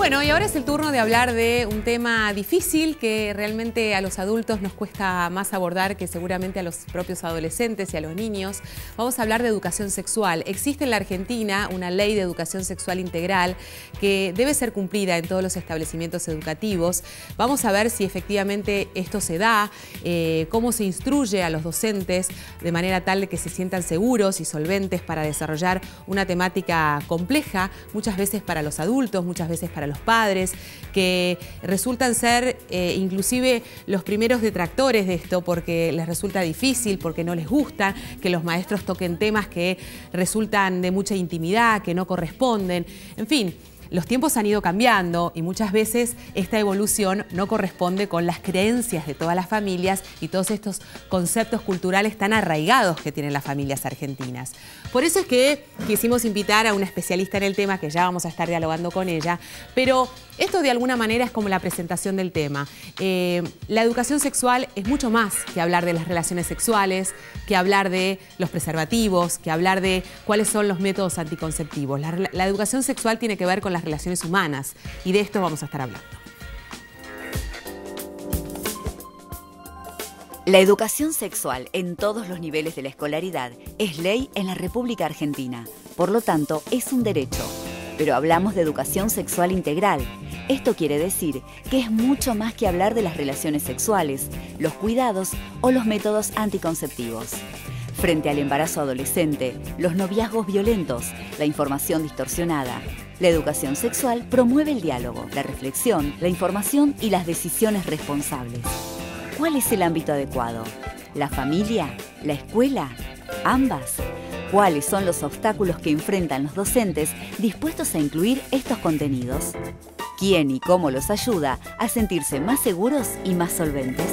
Bueno, y ahora es el turno de hablar de un tema difícil que realmente a los adultos nos cuesta más abordar que seguramente a los propios adolescentes y a los niños. Vamos a hablar de educación sexual. Existe en la Argentina una ley de educación sexual integral que debe ser cumplida en todos los establecimientos educativos. Vamos a ver si efectivamente esto se da, cómo se instruye a los docentes de manera tal de que se sientan seguros y solventes para desarrollar una temática compleja, muchas veces para los adultos, muchas veces para los padres, que resultan ser inclusive los primeros detractores de esto porque les resulta difícil, porque no les gusta que los maestros toquen temas que resultan de mucha intimidad, que no corresponden, en fin. Los tiempos han ido cambiando y muchas veces esta evolución no corresponde con las creencias de todas las familias y todos estos conceptos culturales tan arraigados que tienen las familias argentinas. Por eso es que quisimos invitar a una especialista en el tema, que ya vamos a estar dialogando con ella, pero esto de alguna manera es como la presentación del tema. La educación sexual es mucho más que hablar de las relaciones sexuales, que hablar de los preservativos, que hablar de cuáles son los métodos anticonceptivos. La educación sexual tiene que ver con las relaciones humanas y de esto vamos a estar hablando. La educación sexual en todos los niveles de la escolaridad es ley en la República Argentina, por lo tanto es un derecho. Pero hablamos de educación sexual integral. Esto quiere decir que es mucho más que hablar de las relaciones sexuales, los cuidados o los métodos anticonceptivos. Frente al embarazo adolescente, los noviazgos violentos, la información distorsionada, la educación sexual promueve el diálogo, la reflexión, la información y las decisiones responsables. ¿Cuál es el ámbito adecuado? ¿La familia? ¿La escuela? ¿Ambas? ¿Cuáles son los obstáculos que enfrentan los docentes dispuestos a incluir estos contenidos? ¿Quién y cómo los ayuda a sentirse más seguros y más solventes?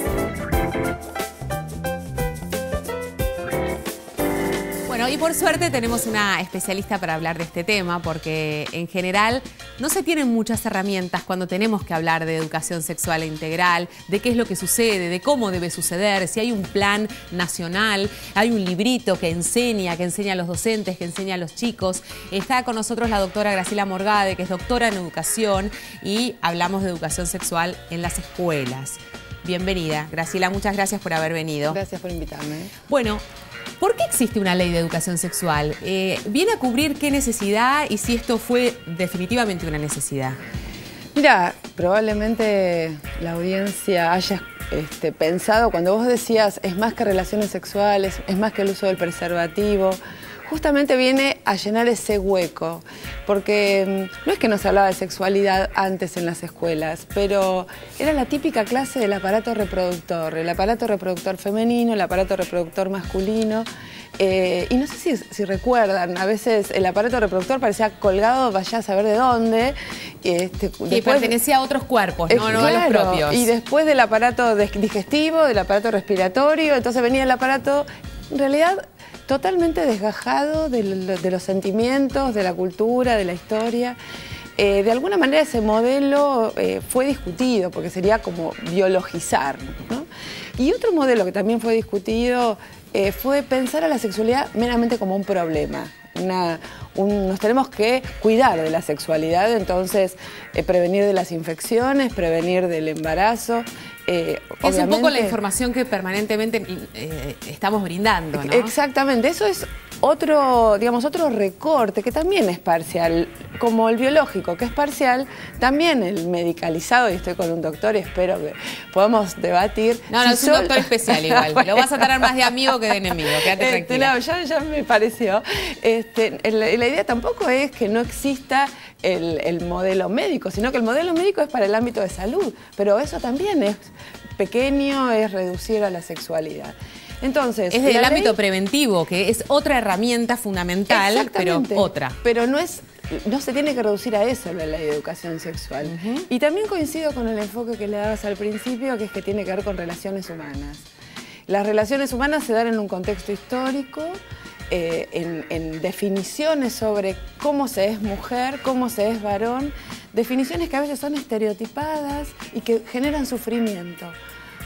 Bueno, y por suerte tenemos una especialista para hablar de este tema, porque en general no se tienen muchas herramientas cuando tenemos que hablar de educación sexual integral, de qué es lo que sucede, de cómo debe suceder, si hay un plan nacional, hay un librito que enseña a los docentes, que enseña a los chicos. Está con nosotros la doctora Graciela Morgade, que es doctora en educación, y hablamos de educación sexual en las escuelas. Bienvenida, Graciela, muchas gracias por haber venido. Gracias por invitarme. Bueno, ¿por qué existe una ley de educación sexual? ¿Viene a cubrir qué necesidad y si esto fue definitivamente una necesidad? Mira, probablemente la audiencia haya pensado, cuando vos decías es más que relaciones sexuales, es más que el uso del preservativo, justamente viene a llenar ese hueco, porque no es que no se hablaba de sexualidad antes en las escuelas, pero era la típica clase del aparato reproductor, el aparato reproductor femenino, el aparato reproductor masculino, y no sé si recuerdan, a veces el aparato reproductor parecía colgado, vaya a saber de dónde. Que después, pertenecía a otros cuerpos, no a los propios. Y después del aparato digestivo, del aparato respiratorio, entonces venía el aparato, en realidad, totalmente desgajado de los sentimientos, de la cultura, de la historia. De alguna manera ese modelo fue discutido, porque sería como biologizar, ¿no? Y otro modelo que también fue discutido fue pensar a la sexualidad meramente como un problema. Nos tenemos que cuidar de la sexualidad, entonces prevenir de las infecciones, prevenir del embarazo. Es un poco la información que permanentemente estamos brindando, ¿no? Exactamente, eso es otro recorte que también es parcial, como el biológico, que es parcial, también el medicalizado, y estoy con un doctor y espero que podamos debatir. No, es un doctor especial igual, lo vas a tener más de amigo que de enemigo, quédate tranquila. No, ya me pareció. La idea tampoco es que no exista el modelo médico, sino que el modelo médico es para el ámbito de salud, pero eso también es pequeño, es reducir a la sexualidad. Entonces, es del ámbito preventivo, que es otra herramienta fundamental, pero otra. Pero no se tiene que reducir a eso la ley de educación sexual. Y también coincido con el enfoque que le dabas al principio, que es que tiene que ver con relaciones humanas. Las relaciones humanas se dan en un contexto histórico, en definiciones sobre cómo se es mujer, cómo se es varón, definiciones que a veces son estereotipadas y que generan sufrimiento.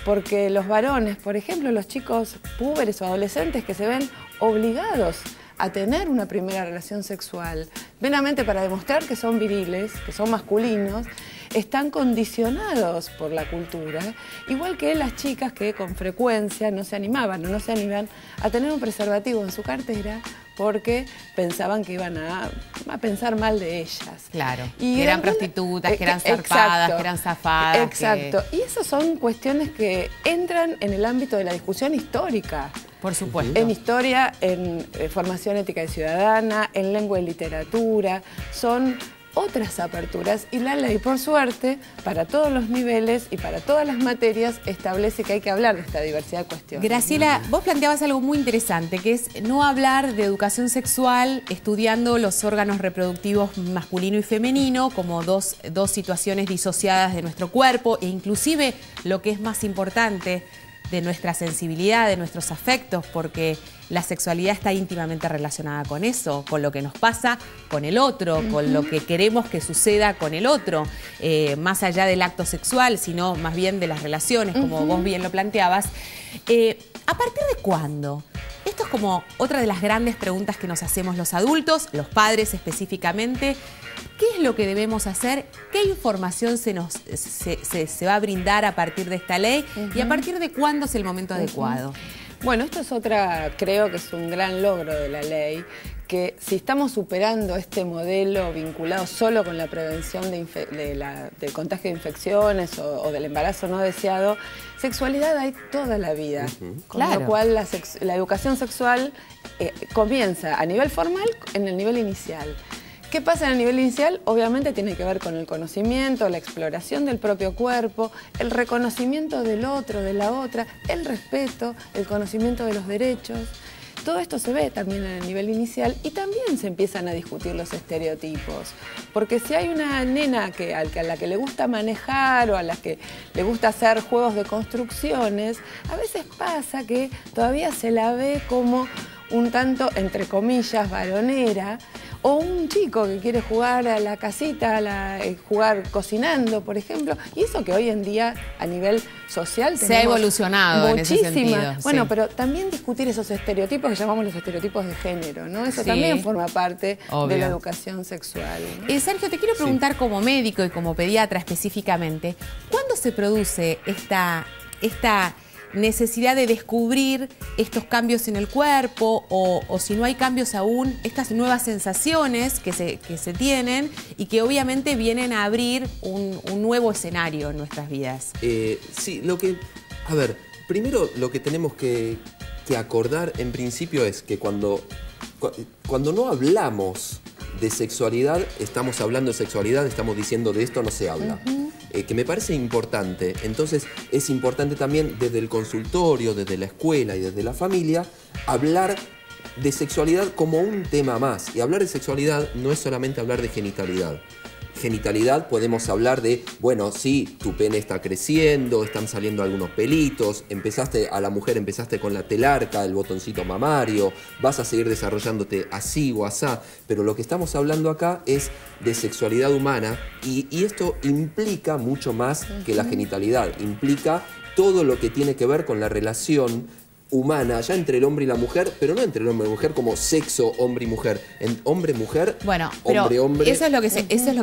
Porque los varones, por ejemplo, los chicos púberes o adolescentes que se ven obligados a tener una primera relación sexual, meramente para demostrar que son viriles, que son masculinos, están condicionados por la cultura, igual que las chicas que con frecuencia no se animaban o no se animan a tener un preservativo en su cartera porque pensaban que iban a pensar mal de ellas. Claro, que eran prostitutas, que eran zarpadas, que eran zafadas. Exacto, y esas son cuestiones que entran en el ámbito de la discusión histórica. Por supuesto. En historia, en formación ética y ciudadana, en lengua y literatura, son otras aperturas y la ley, por suerte, para todos los niveles y para todas las materias, establece que hay que hablar de esta diversidad de cuestiones. Graciela, vos planteabas algo muy interesante, que es no hablar de educación sexual estudiando los órganos reproductivos masculino y femenino como dos situaciones disociadas de nuestro cuerpo e inclusive, lo que es más importante, de nuestra sensibilidad, de nuestros afectos, porque la sexualidad está íntimamente relacionada con eso, con lo que nos pasa con el otro, con lo que queremos que suceda con el otro, más allá del acto sexual, sino más bien de las relaciones, como vos bien lo planteabas. ¿A partir de cuándo? Esto es como otra de las grandes preguntas que nos hacemos los adultos, los padres específicamente. ¿Qué es lo que debemos hacer? ¿Qué información se va a brindar a partir de esta ley? ¿Y a partir de cuándo es el momento adecuado? Bueno, esto es creo que es un gran logro de la ley, que si estamos superando este modelo vinculado solo con la prevención del contagio de infecciones o del embarazo no deseado, sexualidad hay toda la vida. Con lo cual la educación sexual comienza a nivel formal en el nivel inicial. ¿Qué pasa en el nivel inicial? Obviamente tiene que ver con el conocimiento, la exploración del propio cuerpo, el reconocimiento del otro, de la otra, el respeto, el conocimiento de los derechos. Todo esto se ve también en el nivel inicial y también se empiezan a discutir los estereotipos. Porque si hay una nena a la que le gusta manejar o a la que le gusta hacer juegos de construcciones, a veces pasa que todavía se la ve como un tanto, entre comillas, varonera, o un chico que quiere jugar a la casita, jugar cocinando, por ejemplo, y eso que hoy en día a nivel social se ha evolucionado en ese sentido. Bueno, sí. Pero también discutir esos estereotipos que llamamos los estereotipos de género, ¿no? Eso también forma parte de la educación sexual, ¿no? Sergio, te quiero preguntar como médico y como pediatra específicamente, ¿cuándo se produce esta necesidad de descubrir estos cambios en el cuerpo o si no hay cambios aún, estas nuevas sensaciones que se tienen y que obviamente vienen a abrir un nuevo escenario en nuestras vidas? Sí, a ver, primero lo que tenemos que acordar en principio es que cuando no hablamos de sexualidad, estamos hablando de sexualidad, estamos diciendo de esto no se habla. Que me parece importante. Entonces es importante también desde el consultorio, desde la escuela y desde la familia, hablar de sexualidad como un tema más. Y hablar de sexualidad no es solamente hablar de genitalidad. Genitalidad podemos hablar de, bueno, sí, tu pene está creciendo, están saliendo algunos pelitos, a la mujer empezaste con la telarca, el botoncito mamario, vas a seguir desarrollándote así o asá, pero lo que estamos hablando acá es de sexualidad humana y esto implica mucho más que la genitalidad, implica todo lo que tiene que ver con la relación humana, ya entre el hombre y la mujer, pero no entre el hombre y la mujer como sexo hombre y mujer, en hombre-mujer, bueno, pero hombre-hombre. Eso es lo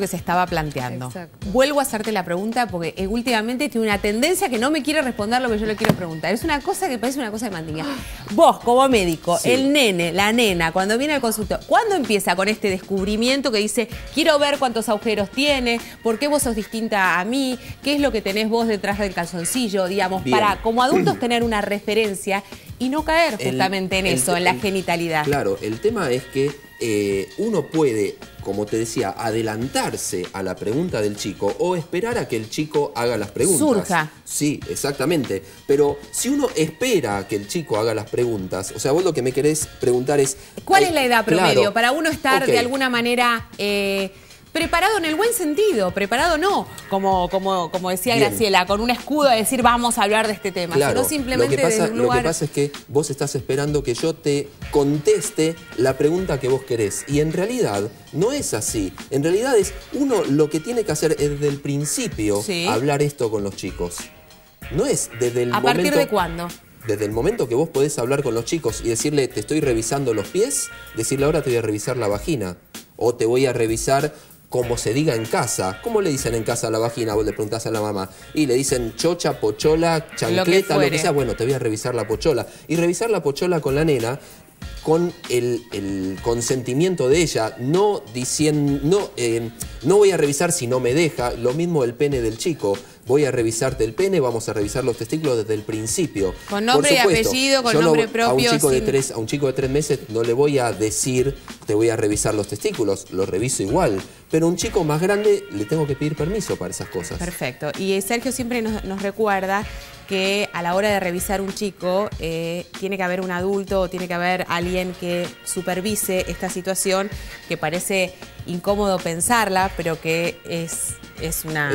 que se estaba planteando. Exacto. Vuelvo a hacerte la pregunta porque últimamente tiene una tendencia que no me quiere responder lo que yo le quiero preguntar. Es una cosa que parece una cosa de mandinga. Vos, como médico, sí. El nene, la nena, cuando viene al consultorio, ¿cuándo empieza con este descubrimiento que dice, quiero ver cuántos agujeros tiene, por qué vos sos distinta a mí, qué es lo que tenés vos detrás del calzoncillo, digamos, Bien. para como adultos tener una referencia y no caer justamente en eso, en la genitalidad? Claro, el tema es que uno puede, como te decía, adelantarse a la pregunta del chico o esperar a que el chico haga las preguntas. Surja. Sí, exactamente. Pero si uno espera a que el chico haga las preguntas, o sea, vos lo que me querés preguntar es... ¿Cuál es la edad promedio? Claro, para uno estar de alguna manera... preparado en el buen sentido, preparado no, como decía Bien. Graciela, con un escudo a decir vamos a hablar de este tema, Claro, sino simplemente desde un lugar... Lo que pasa es que vos estás esperando que yo te conteste la pregunta que vos querés. Y en realidad no es así. En realidad uno lo que tiene que hacer es desde el principio Sí. hablar esto con los chicos. No es desde el ¿A momento... partir de cuándo? desde el momento que vos podés hablar con los chicos y decirle, te estoy revisando los pies, decirle, ahora te voy a revisar la vagina. O te voy a revisar como se diga en casa. ¿Cómo le dicen en casa a la vagina? Vos le preguntás a la mamá. Y le dicen chocha, pochola, chancleta, lo que sea. Bueno, te voy a revisar la pochola. Y revisar la pochola con la nena con el consentimiento de ella, no diciendo, no voy a revisar si no me deja, lo mismo el pene del chico. Voy a revisarte el pene, vamos a revisar los testículos desde el principio. Con nombre y apellido, con nombre propio. A un chico de 3 meses no le voy a decir, te voy a revisar los testículos, lo reviso igual. Pero a un chico más grande le tengo que pedir permiso para esas cosas. Perfecto. Y Sergio siempre nos recuerda que a la hora de revisar un chico tiene que haber un adulto o tiene que haber alguien que supervise esta situación, que parece incómodo pensarla, pero que es una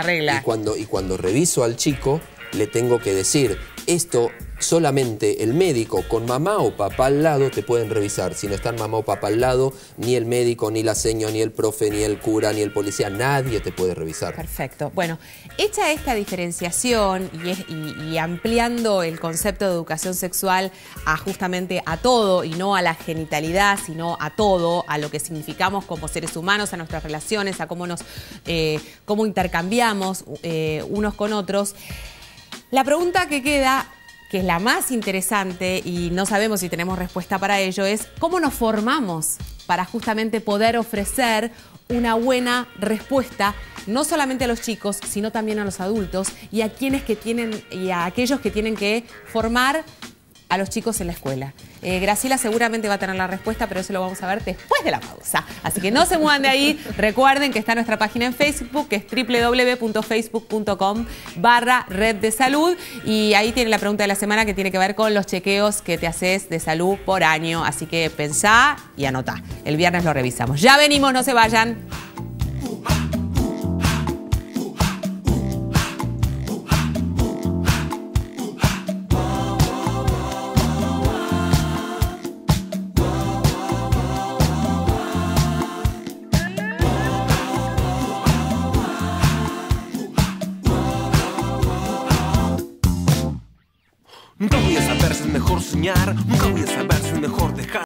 regla. Y cuando reviso al chico, le tengo que decir, esto solamente el médico con mamá o papá al lado te pueden revisar. Si no están mamá o papá al lado, ni el médico, ni la seño, ni el profe, ni el cura, ni el policía, nadie te puede revisar. Perfecto. Bueno, hecha esta diferenciación y ampliando el concepto de educación sexual justamente a todo y no a la genitalidad, sino a todo, a lo que significamos como seres humanos, a nuestras relaciones, a cómo intercambiamos unos con otros. La pregunta que queda, que es la más interesante y no sabemos si tenemos respuesta para ello, es ¿cómo nos formamos para justamente poder ofrecer una buena respuesta no solamente a los chicos, sino también a los adultos y a aquellos que tienen que formar a los chicos en la escuela? Graciela seguramente va a tener la respuesta, pero eso lo vamos a ver después de la pausa. Así que no se muevan de ahí. Recuerden que está nuestra página en Facebook, que es www.facebook.com/Red de Salud. Y ahí tiene la pregunta de la semana, que tiene que ver con los chequeos que te haces de salud por año. Así que pensá y anotá. El viernes lo revisamos. Ya venimos, no se vayan. Nunca voy a saber si es mejor soñar, nunca voy a saber si es mejor dejar.